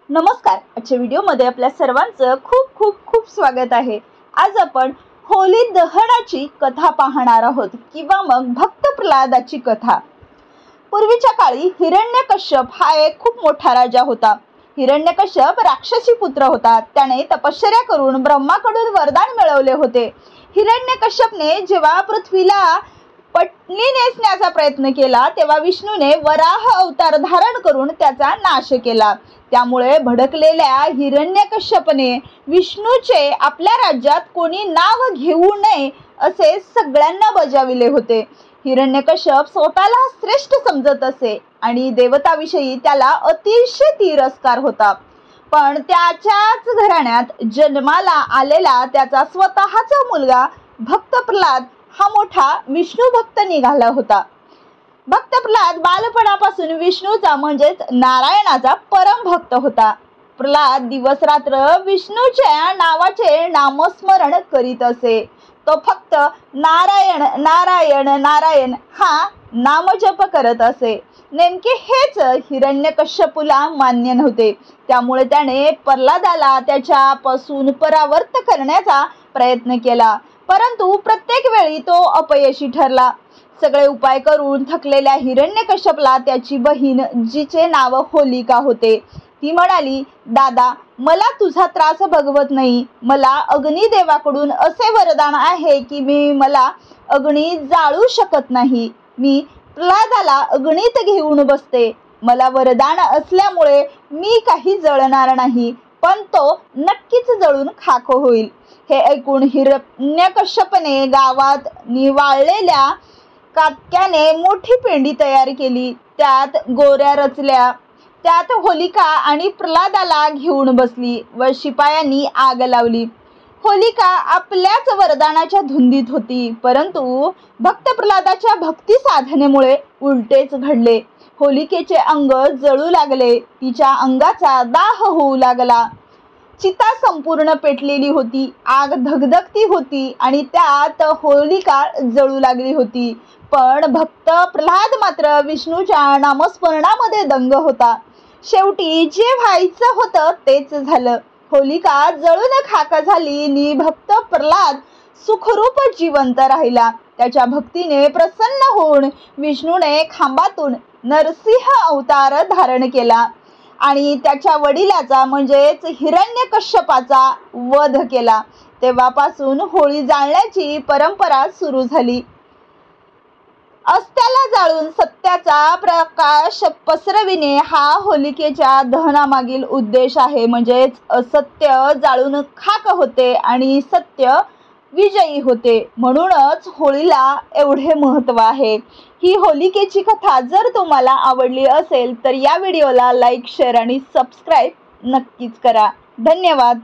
नमस्कार. आजच्या व्हिडिओमध्ये आपल्या सर्वांचं खूप खूप खूप स्वागत आहे. आज आपण होली दहनाची कथा पाहणार आहोत किंवा मग भक्त प्रल्हादाची कथा. पूर्वीच्या काळी हिरण्यकश्यप हा एक खूप मोठा राजा होता. हिरण्यकश्यप राक्षसी पुत्र होता. त्याने तपश्चर्या करून ब्रह्माकडून वरदान मिळवले होते. हिरण्यकश्यपने जेव्हा पृथ्वीला पत्नी नेसण्याचा प्रयत्न केला तेव्हा विष्णूने वराह अवतार धारण करून त्याचा नाश केला. त्यामुळे भडकलेल्या हिरण्यकश्यपने विष्णूचे आपल्या राज्यात कोणी नाव घेऊ नये असे सगळ्यांना बजाविले होते. हिरण्यकश्यप स्वतःला श्रेष्ठ समजत असे आणि देवताविषयी त्याला अतिशय तिरस्कार होता. पण त्याच्याच घराण्यात जन्माला आलेला त्याचा स्वतःचा मुलगा भक्त प्रल्हाद हा मोठा विष्णू भक्त निघाला होता. भक्त प्रल्हाद बालपणापासून विष्णूचा म्हणजेच नारायणाचा परम भक्त होता. प्रल्हाद दिवस रात्र विष्णूच्या नावाचे नामस्मरण करीत असे. तो फक्त नारायण नारायण नारायण हा नामजप करत असे. नेमके हेच हिरण्यकश्यपूला मान्य नव्हते. त्यामुळे त्याने प्रल्हादाला त्याच्यापासून परावर्त करण्याचा प्रयत्न केला, परंतु प्रत्येक वेळी तो अपयशी ठरला. सगळे उपाय करून थकलेल्या हिरण्यकश्यपला त्याची बहीण, जिचे नाव होलिका होते, ती म्हणाली, दादा, मला तुझा त्रास बघवत नाही. मला अग्निदेवाकडून असे वरदान आहे की मला अग्नी जाळू शकत नाही. मी प्रल्हादाला अग्नीत घेऊन बसते. मला वरदान असल्यामुळे मी काही जळणार नाही, पण तो नक्कीच जळून खाक होईल. हे ऐकून हिरण्यकश्यपने गावात निवाळलेल्या काटक्याने मोठी पेंडी तयार केली. त्यात गोऱ्या रचल्या. त्यात होलिका आणि प्रल्हादाला घेऊन बसली व शिपायांनी आग लावली. होलिका आपल्याच वरदानाच्या धुंदीत होती, परंतु भक्त प्रल्हादाच्या भक्ती साधनेमुळे उलटेच घडले. होलिकेचे अंग जळू लागले. तिच्या अंगाचा दाह होऊ लागला. चिता संपूर्ण पेटलेली होती. आग धगधगती होती आणि त्यात होलिका जळू लागली होती. पण भक्त प्रल्हाद मात्र विष्णूच्या नामस्मरणामध्ये दंग होता. शेवटी जे व्हायचं होतं तेच झालं. होलिका जळून खाक झाली आणि भक्त प्रल्हाद सुखरूप जिवंत राहिला. त्याच्या भक्तीने प्रसन्न होऊन विष्णूने खांबातून नरसिंह अवतार धारण केला आणि त्याच्या वडिलाचा म्हणजेच हिरण्यकश्यपाचा वध केला. तेव्हापासून होळी जाळण्याची परंपरा सुरू झाली. अस्त्याला जाळून सत्याचा प्रकाश पसरविणे हा होलिकेच्या दहनामागील उद्देश आहे. म्हणजेच असत्य जाळून खाक होते आणि सत्य विजयी होते. म्हणूनच होळीला एवढे महत्त्व आहे. ही होलिकेची कथा जर तुम्हाला आवडली असेल तर या व्हिडिओला लाईक, शेअर आणि सबस्क्राईब नक्कीच करा. धन्यवाद.